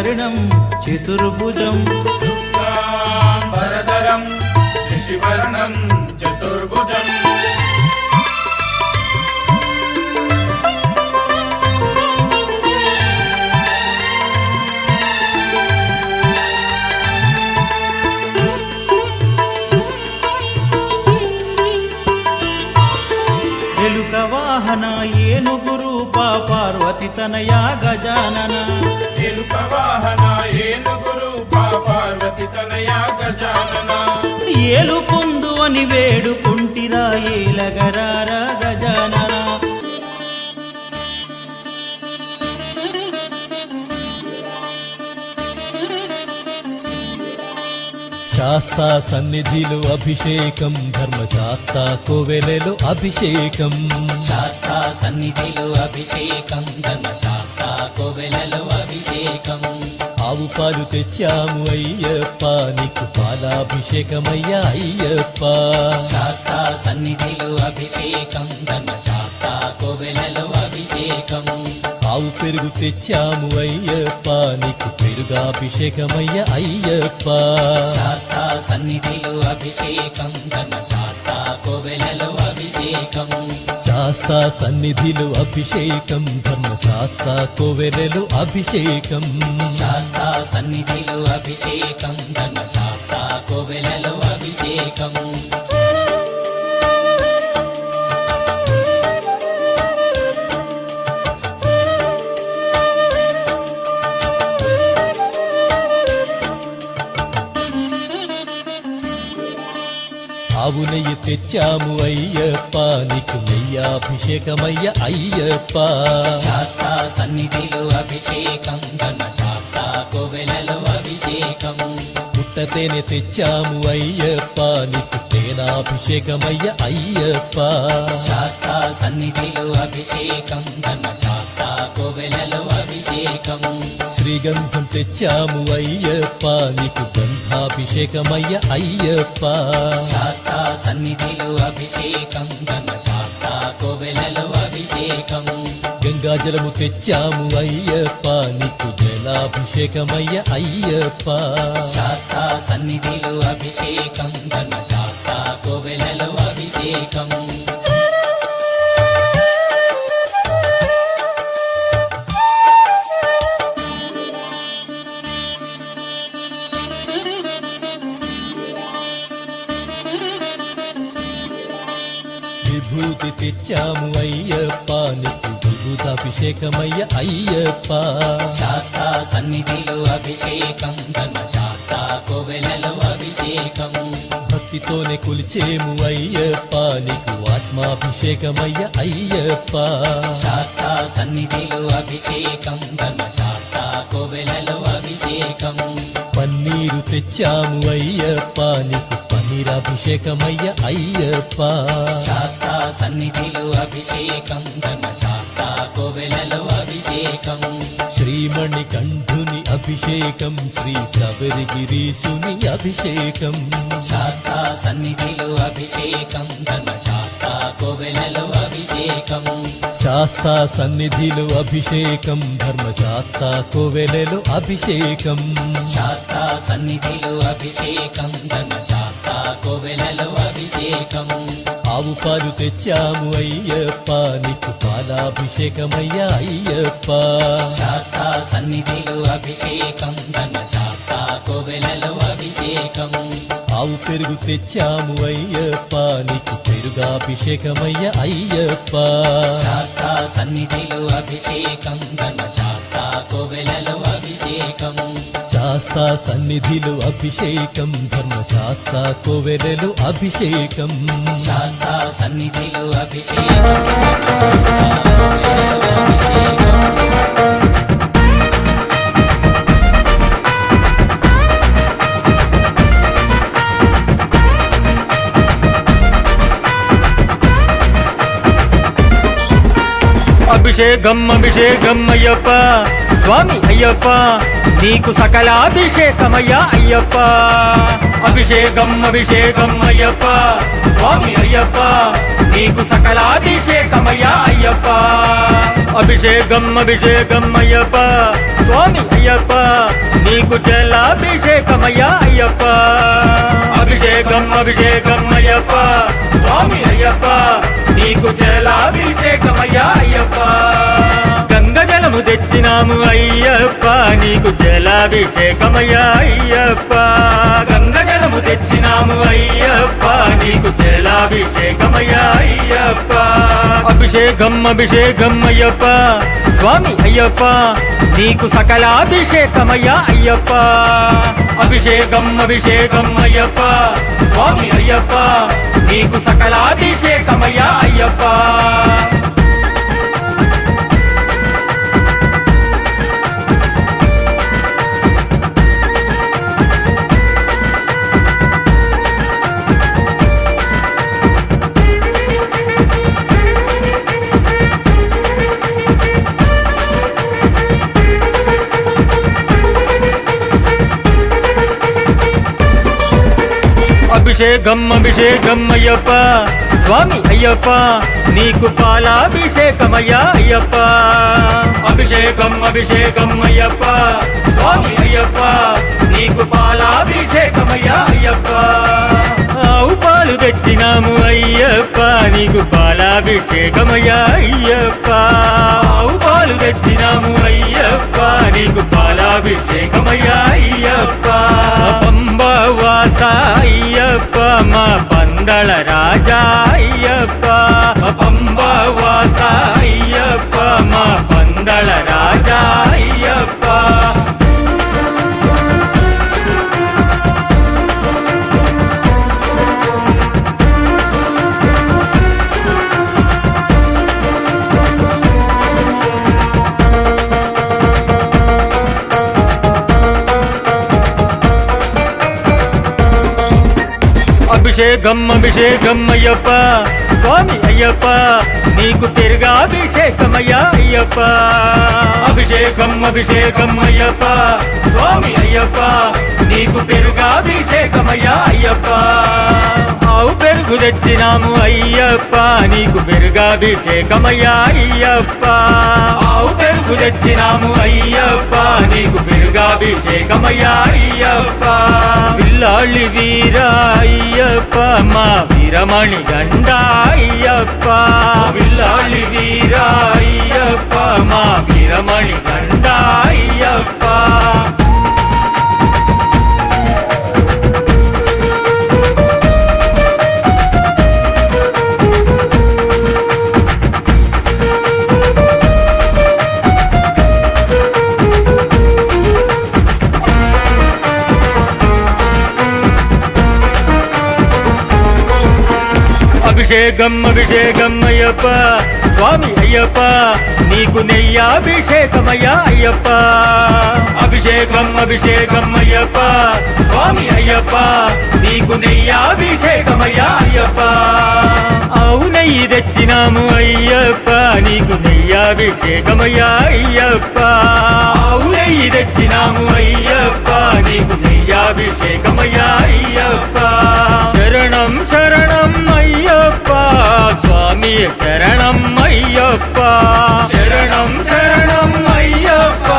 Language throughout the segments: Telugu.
శశివర్ణం చతుర్భుజం వరదరం శశివర్ణం చతుర్భుజం ఎలుక వాహన ఏనుగు రూప పార్వతి తనయా గజానన ఎలుక వాహన ఏనుగు రూప పార్వతి తనయా గజానన ఏలు పొందు అని వేడుకుంటిరా ఏలగరారా గజానన శాస్తా సన్నిధిలో అభిషేకం ధర్మశాస్త్ర కోవెలలో అభిషేకం శాస్త్ర సన్నిధిలో అభిషేకం ధర్మశాస్త్ర కోవెలలో అభిషేకం ఆవు పాలు తెచ్చాము అయ్యప్ప నీకు పాలాభిషేకమయ్యా అయ్యప్ప శాస్త్ర సన్నిధిలో అభిషేకం ధర్మశాస్త్ర కోవెలలో అభిషేకం ఆవు పెరుగు తెచ్చాము అయ్యప్ప నీకు పెరుగాభిషేకమయ్యా అయ్యప్ప శాస్త్ర సన్నిధిలో అభిషేకం ధర్మశాస్త్ర కోవెలలో అభిషేకం శాస్త్ర సన్నిధిలో అభిషేకం ధర్మశాస్త్ర కోవెలలో అభిషేకం శాస్త్ర సన్నిధిలో అభిషేకం ధర్మశాస్త్ర కోవెలలో అభిషేకం ఆవు నెయ్యి తెచ్చాము అయ్యప్ప నీకు నెయ్యాభిషేకమయ్య అయ్యప్ప శాస్త్ర సన్నిధిలో అభిషేకం ధర్మశాస్త్ర కోవెలలో అభిషేకం పుట్టతేనె తెచ్చాము అయ్యప్ప నీకు తేనాభిషేకమయ్య అయ్యప్ప శాస్త్ర సన్నిధిలో అభిషేకం ధర్మశాస్త్ర కోవెలలో అభిషేకం శ్రీగంధం తెచ్చాము అయ్యప్ప నీకు గంధాభిషేకమయ్య అయ్యప్ప శాస్త్ర సన్నిధిలో అభిషేకం ధర్మశాస్త్ర కోవెలలో అభిషేకం గంగాజలము తెచ్చాము అయ్యప్ప నీకు జలాభిషేకమయ్య అయ్యప్ప శాస్త్ర సన్నిధిలో అభిషేకం ధర్మశాస్త్ర కోవెలలో అభిషేకం విభూతి తెచ్చాము అయ్యప్ప నీకు విభూతాభిషేకమయ్య అయ్యప్ప శాస్త్ర సన్నిధిలో అభిషేకం ధర్మశాస్త్ర కోవెలలో అభిషేకం భక్తితోనే కొలిచేము అయ్యప్ప నీకు ఆత్మాభిషేకమయ్య అయ్యప్ప శాస్త్ర సన్నిధిలో అభిషేకం ధర్మశాస్త్ర కోవెలలో అభిషేకం పన్నీరు తెచ్చాము అయ్యప్ప నీకు పన్నీరాభిషేకమయ్య అయ్యప్ప శాస్త్ర సన్నిధిలో అభిషేకం ధర్మశాస్త్ర కోవెలలో అభిషేకం శ్రీమణి కంఠుని అభిషేకం శ్రీ శబరిగిరీశుని అభిషేకం శాస్త్ర సన్నిధిలో అభిషేకం ధర్మశాస్త్ర కోవెలలో అభిషేకం శాస్త్ర సన్నిధిలో అభిషేకం ధర్మశాస్త్ర కోవెలలో అభిషేకం శాస్త్ర సన్నిధిలో అభిషేకం ధర్మశాస్త్ర కోవెలలో అభిషేకం ఆవు పాలు తెచ్చాము అయ్యప్ప నీకు పాలాభిషేకమయ్య అయ్యప్ప శాస్త్ర సన్నిధిలో అభిషేకం ధర్మశాస్త్ర కోవెలలో అభిషేకం ఆవు పెరుగు తెచ్చాము అయ్యప్ప నీకు పెరుగాభిషేకమయ్య అయ్యప్ప శాస్త్ర సన్నిధిలో అభిషేకం ధర్మశాస్త్ర కోవెలలో అభిషేకం శాస్త్ర సన్నిధిలో అభిషేకం ధర్మశాస్త్ర కోవెలలో అభిషేకం శాస్త్ర సన్నిధిలో అభిషేకం ధర్మశాస్త్ర కోవెలలో అభిషేకం అభిషేకం అభిషేకం అయ్యప్ప స్వామి అయ్యప్ప నీకు సకలాభిషేకమయ్యా అయ్యప్ప అభిషేకం అభిషేకం అయ్యప్ప స్వామి అయ్యప్ప నీకు సకలాభిషేకమయ్యా అయ్యప్ప అభిషేకం అభిషేకం అయ్యప్ప స్వామి అయ్యప్ప నీకు జలాభిషేకమయ్యా అయ్యప్ప అభిషేకం అభిషేకం అయ్యప్ప స్వామి అయ్యప్ప నీకు జలాభిషేకమయ్యా అయ్యప్ప గంగ జలము తెచ్చినాము అయ్యప్ప నీకు జలాభిషేకమయ్యా అయ్యప్ప గంగ జలము తెచ్చినాము అయ్యప్ప నీకు జలాభిషేకమయ్యా అయ్యప్ప అభిషేకం అభిషేకం అయ్యప్ప స్వామి అయ్యప్ప నీకు సకలాభిషేకమయ్యా అయ్యప్ప అభిషేకం అభిషేకం అయ్యప్ప స్వామి అయ్యప్ప నీకు సకలాభిషేకమయ్యా అయ్యప్ప అభిషేకం అభిషేకం అయ్యప్ప స్వామి అయ్యప్ప నీకు పాలాభిషేకమయ్యా అయ్యప్ప అభిషేకం అభిషేకం అయ్యప్ప స్వామి అయ్యప్ప నీకు పాలాభిషేకమయ్యా అయ్యప్ప ఆవు పాలు తెచ్చినాము అయ్యప్ప నీకు పాలాభిషేకమయ్యా అయ్యప్ప ఆవు పాలు తెచ్చినాము అయ్యప్ప నీకు పాలాభిషేకమయ్యా అయ్యప్ప పంబవాస అయ్యప్ప మా పందళ రాజా అయ్యప్ప పంబవాస అయ్యప్ప మా పందళ రాజా అయ్యప్ప అభిషేకం అభిషేకం అయ్యప్ప స్వామి అయ్యప్ప నీకు తిరుగాభిషేకమయ్యా అయ్యప్ప అభిషేకం అభిషేకం అయ్యప్ప స్వామి అయ్యప్ప నీకు పెరుగాభిషేకమయ్యా అయ్యప్ప ఆవు పెరుగు తెచ్చినాము అయ్యప్ప నీకు పెరుగాభిషేకమయ్యా అయ్యప్ప ఆవు పెరుగు తెచ్చినాము అయ్యప్ప నీకు పెరుగాభిషేకమయ్యా అయ్యప్ప పిల్లాళ్ళి వీరా అయ్యప్ప మా వీరమణి గండ అయ్యప్ప పిల్లాళ్ళి వీరా అయ్యప్ప మా వీరమణి గండ అయ్యప్ప అభిషేకం అభిషేకం అయ్యప్ప స్వామి అయ్యప్ప నీకు నెయ్యాభిషేకమయ్యా అయ్యప్ప అభిషేకం అభిషేకం అయ్యప్ప స్వామి అయ్యప్ప నీకు నెయ్యాభిషేకమయ్యా అయ్యప్ప ఆవు నెయ్యి తెచ్చినాము అయ్యప్ప నీకు నెయ్యాభిషేకమయ్యా అయ్యప్ప ఆవు నెయ్యి తెచ్చినాము అయ్యప్ప నీకు నెయ్యాభిషేకమయ్యా అయ్యప్ప శరణం శరణం అయ్యప్ప స్వామి శరణం అయ్యప్ప శరణం శరణం అయ్యప్ప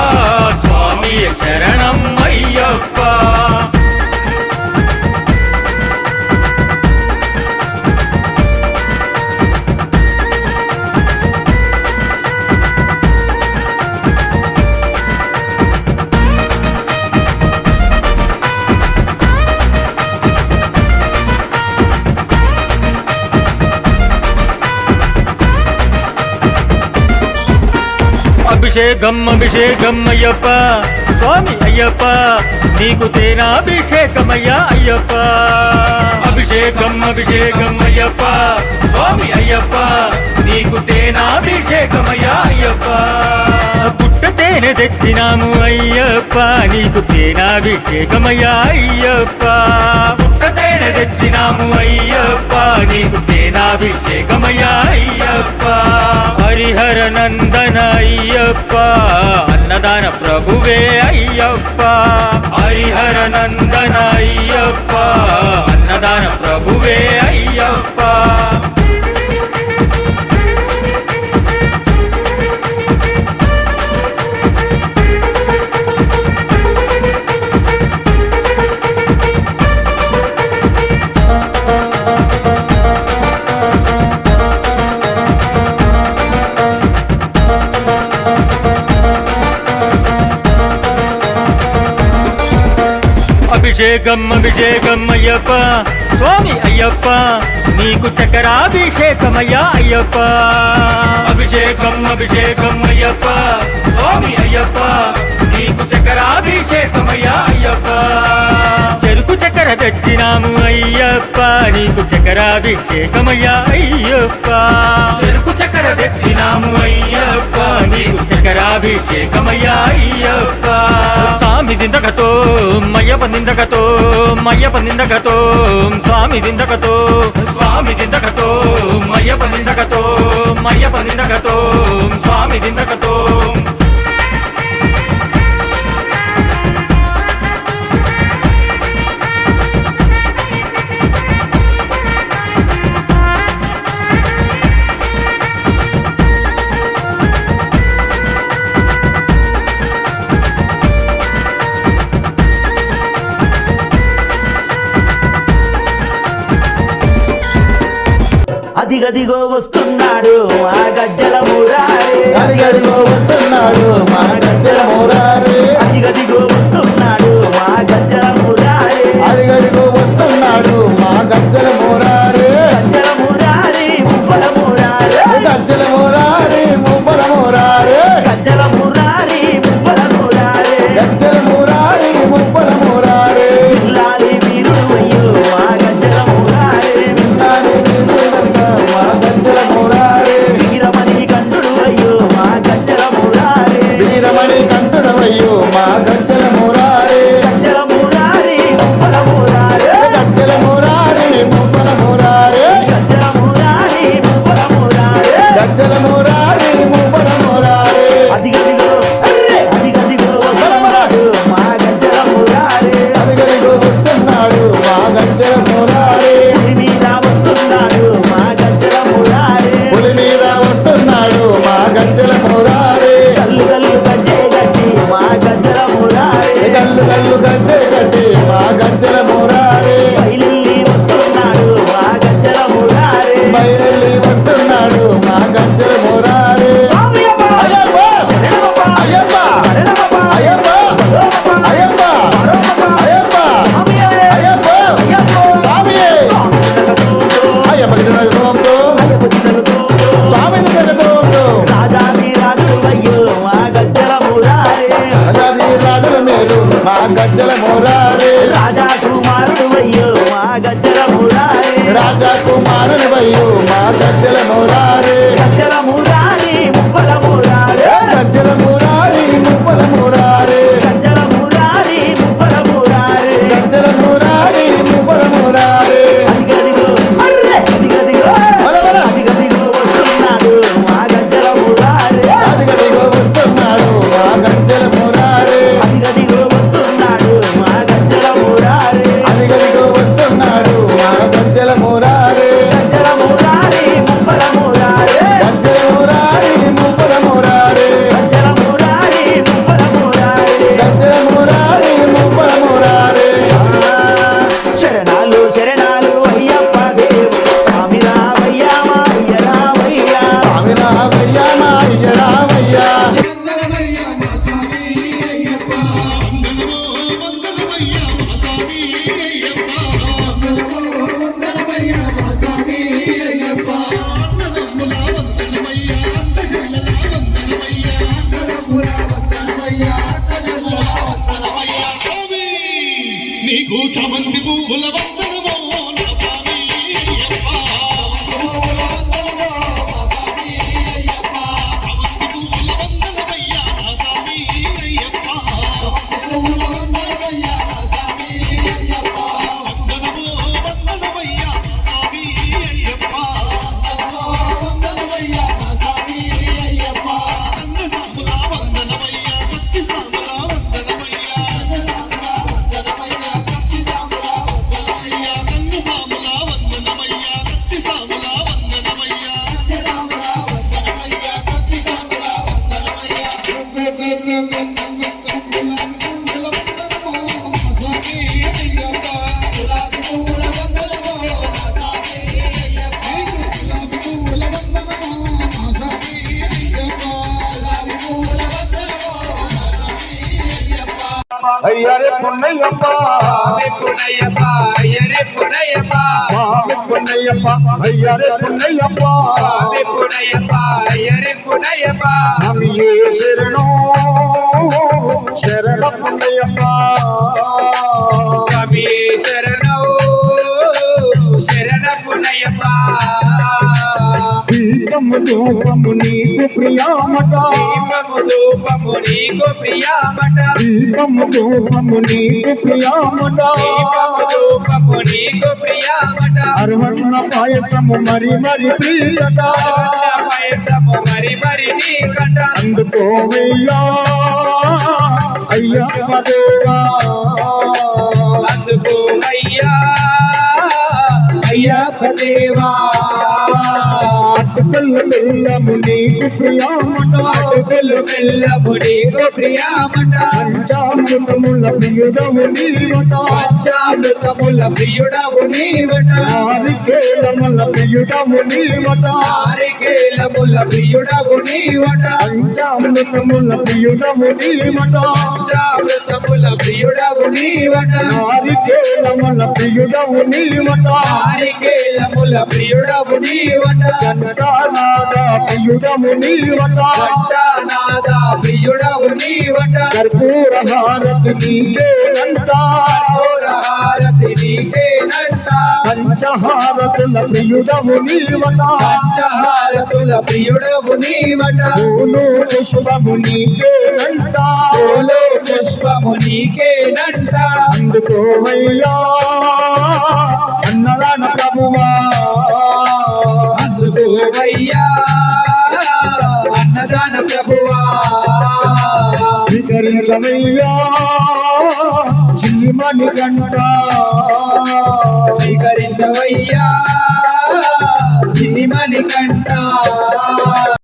స్వామి శరణం అయ్యప్ప అభిషేకం అభిషేకం అయ్యప్ప స్వామి అయ్యప్ప నీకు తేనాభిషేకమయ్యా అయ్యప్ప అభిషేకం అభిషేకం అయ్యప్ప స్వామి అయ్యప్ప నీకు తేనాభిషేకమయ్యా అయ్యప్ప పుట్ట తేనె తెచ్చినాము అయ్యప్ప నీకు తేనాభిషేకమయ్యా అయ్యప్ప పుట్ట తేనె తెచ్చినాము అయ్యప్ప నీకు తేనాభిషేకమయ్యా అయ్యప్ప హరిహర నందన అయ్యప్ప అన్నదాన ప్రభువే అయ్యప్ప హరిహర నందన అయ్యప్ప అన్నదాన ప్రభువే అయ్యప్ప అభిషేకం అభిషేకం అయ్యప్ప స్వామి అయ్యప్ప నీకు చక్రాభిషేకమయ్యా అయ్యప్ప అభిషేకం అభిషేకం అయ్యప్ప స్వామి అయ్యప్ప నీకు చక్రాభిషేకమయ్యా అయ్యప్ప చెరుకు చక్కెర తెచ్చినాము అయ్యప్ప నీకు చక్రాభిషేకమయ్యా అయ్యప్ప చెరుకు చక్కెర తెచ్చినాము అయ్యప్ప నీకు చక్రాభిషేకమయ్యా అయ్యప్ప స్వామి దిందకతో మయ్యప్ప నిందకతో మయ్యప్ప నిందకతో స్వామి దిందకతో స్వామి దిందకతో మయ్యప్ప నిందకతో మయ్యప్ప నిందకతో స్వామి దిందకతో అదిగదిగో వస్తున్నాడు మా గజ్జల మురారే అడిగడిగో వస్తున్నాడు మా గజ్జల మోరారే అదిగదిగో వస్తున్నాడు మా గజ్జల మురారే అడిగడిగో వస్తున్నాడు మా గజ్జల మోరారే గజ్జల మురారి ముబ్బల మురారే గజ్జల మోరారే ముబ్బల మోరారే గజ్జల మురారి ముబ్బల మురారే గజ్జల మోరారే ముబ్బల మోరారే లాలి వీరుడు అయ్యో మా గజ్జల మురారే నాని వీరుడనక మా గజ్జల మోరారే వీరమణి కంఠుడు అయ్యో మా గజ్జల మురారే వీరమణి కంఠుడవయ్యో మా గజ్జల మోరారే గజ్జల అయ్యరే పున్నయ్యప్ప స్వామి పున్నయ్యప్ప అయ్యరే పున్నయ్యప్ప స్వామి పున్నయ్యప్ప అయ్యరే పున్నయ్యప్ప స్వామి పున్నయ్యప్ప అయ్యరే పున్నయ్యప్ప స్వామియే శరణం శరణ పున్నయ్యప్ప స్వామి శరణం శరణ పున్నయ్యప్ప దీపము ధూపము నీకు ప్రియామట దీపము ధూపము నీకు ప్రియామట దీపము ధూపము నీకు ప్రియామట దీపము ధూపము నీకు ప్రియామట అర్వణ పాయసము మరి మరి ప్రియట వయసము మరి మరి నీకట అందుకోవయ్యా అయ్యప్ప దేవా అందుకు అయ్యా అయ్యప్ప దేవా అటుకల్ల బెల్లము నీకు ప్రియామట అటుకులు బెల్లము నీకు ప్రియామట పంచామృతముల ప్రియుడవు నీవట పంచామృతముల ప్రియుడవు నీవట ఆరికేలముల ప్రియుడవు నీవట ఆరికేలముల ప్రియుడవు నీవట పంచామృతముల ప్రియుడవు నీవట పంచామృతముల ప్రియుడవు నీవట ఆరికేలముల ప్రియుడవు నీవట ఆరికేలముల ప్రియుడవు నీవట కంఠనాద ప్రియుడవు నీవట కంఠనాద ప్రియుడవు నీవట కర్పూర హారతి నీకేనంట హారతి నీకేనంట పంచహారతుల ప్రియుడవు నీవట పంచహారతుల ప్రియుడవు నీవట పూలు పుష్పము నీకేనంట పూలు పుష్పము నీకేనంట అందుకోవయ్యా అన్నదాన ప్రభువా అందుకు అయ్యా అన్నదాన ప్రభువా స్వీకరించవయ్యా చిన్నిమణి గంట స్వీకరించవయ్యా చిన్నిమణి కంట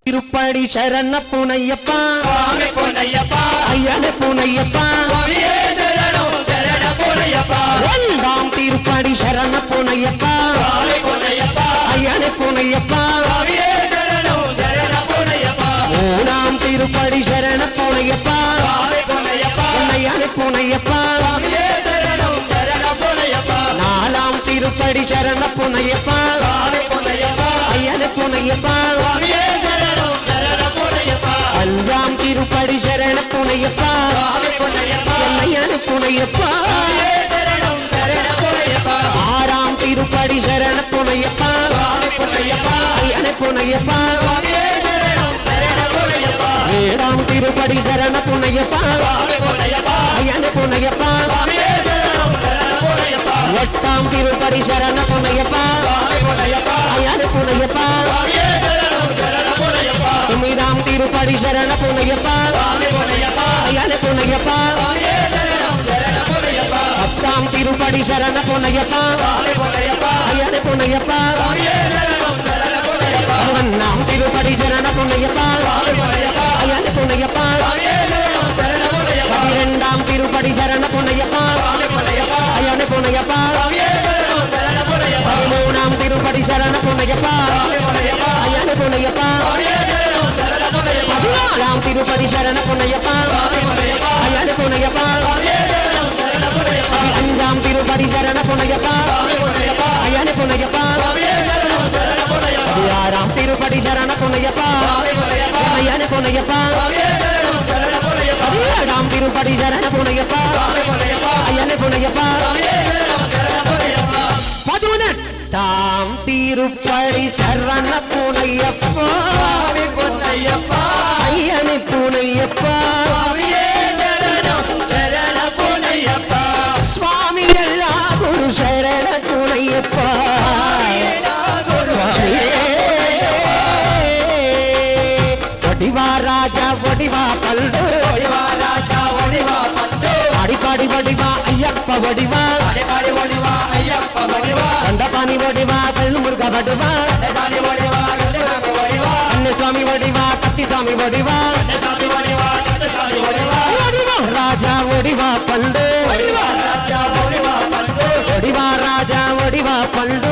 తిరుపడి శరణ పునయ్యప్ప స్వామి పున్నయ్యప్ప అయ్యన పునయ్యప్ప స్వామియే శరణం శరణ పున్నయ్యప్ప రెండాం తిరుపడి శరణ పునయ్యప్ప స్వామి పున్నయ్యప్ప అయ్యన పునయ్యప్ప స్వామియే శరణం శరణ పున్నయ్యప్ప మూడాం తిరుపడి శరణ పునయ్యప్ప స్వామి పున్నయ్యప్ప అయ్యన పునయ్యప్ప స్వామియే శరణం శరణ పున్నయ్యప్ప నాలాం తిరుపడి శరణ పునయ్యప్ప స్వామి పున్నయ్యప్ప అయ్యన పునయ్యప్ప స్వామియే శరణం శరణ పున్నయ్యప్ప அஞ்சாம் திருப்படி சரண புனையப்பா స్వామి పున్నయ్యప్ప அய்யன புனையப்பா స్వామియే శరణం శరణ పున్నయ్యప్ప ஆறாம் திருப்படி சரண புனையப்பா స్వామి పున్నయ్యప్ప அய்யன புனையப்பா స్వామియే శరణం శరణ పున్నయ్యప్ప ஏழாம் திருப்படி சரண புனையப்பா స్వామి పున్నయ్యప్ప அய்யன புனையப்பா స్వామియే శరణం శరణ పున్నయ్యప్ప எட்டாம் திருப்படி சரண புனையப்பா స్వామి పున్నయ్యప్ప அய்யன புனையப்பா స్వామియే శరణం శరణ పున్నయ్యప్ప ஒன்பதாம் திருப்படி சரண புனையப்பா స్వామి పున్నయ్యప్ప அய்யன புனையப்பா స్వామియే శరణం శరణ పున్నయ్యప్ప பத்தாம் திருப்படி சரண புனையப்பா స్వామి పున్నయ్యప్ప அய்யன புனையப்பா స్వామియే శరణం శరణ పున్నయ్యప్ప பதினொன்னாம் திருப்படி சரண புனையப்பா స్వామి పున్నయ్యప్ప அய்யன புனையப்பா స్వామియే శరణం శరణ పున్నయ్యప్ప இரண்டாம் திருப்படி சரண புனையப்பா స్వామి పున్నయ్యప్ప அய்யன புனையப்பா స్వామియే శరణం శరణ పున్నయ్యప్ప மூணாம் திருப்படி சரண புனையப்பா స్వామి పున్నయ్యప్ప அய்யன புனையப்பா స్వామియే శరణం శరణ పున్నయ్యప్ప பதினாலாம் திருப்படி சரண புனையப்பா స్వామి పున్నయ్యప్ప அய்யன புனையப்பா స్వామియే శరణం శరణ పున్నయ్యప్ప அஞ்சாம் திருப்படி சரண புனையப்பா స్వామి పున్నయ్యప్ప அய்யன புனையப்பா స్వామియే శరణం శరణ పున్నయ్యప్ప ஆறாம் திருப்படி சரண புனையப்பா స్వామి పున్నయ్యప్ప அய்யன புனையப்பா స్వామియే శరణం శరణ పున్నయ్యప్ప ஏழாம் திருப்படி சரண புனையப்பா స్వామి పున్నయ్యప్ప அய்யன புனையப்பா స్వామియే శరణం శరణ పున్నయ్యప్ప பதினெட்டாம் திருப்படி சரண புனையப்பா స్వామి పున్నయ్యప్ప அய்யன புனையப்பா స్వామియే శరణం శరణ పున్నయ్యప్ప சுவாமி எல்லா குரு சரண புனையப்பா ஒடிவா ராஜா ஒடிவா பல்டு ఒడివా రాజా ఒడివా పండు அடிப்பாடி ஒடிவா ஐயப்ப ஒடிவா అడిపాడి ఒడివా అయ్యప్ప ఒడివా கண்டபாணி ஒடிவா கல்லு முருக வடுவா గండసాని ఒడివా గండసాని ఒడివా அன்னசுவாமி ஒடிவா கத்திசாமி ஒடிவா గండసాని ఒడివా గండసాని ఒడివా ஒடிவா ராஜா ஒடிவா பல்டு ఒడివా రాజా ఒడివా పండు ஒடிவா ராஜா ஒடிவா பல்டு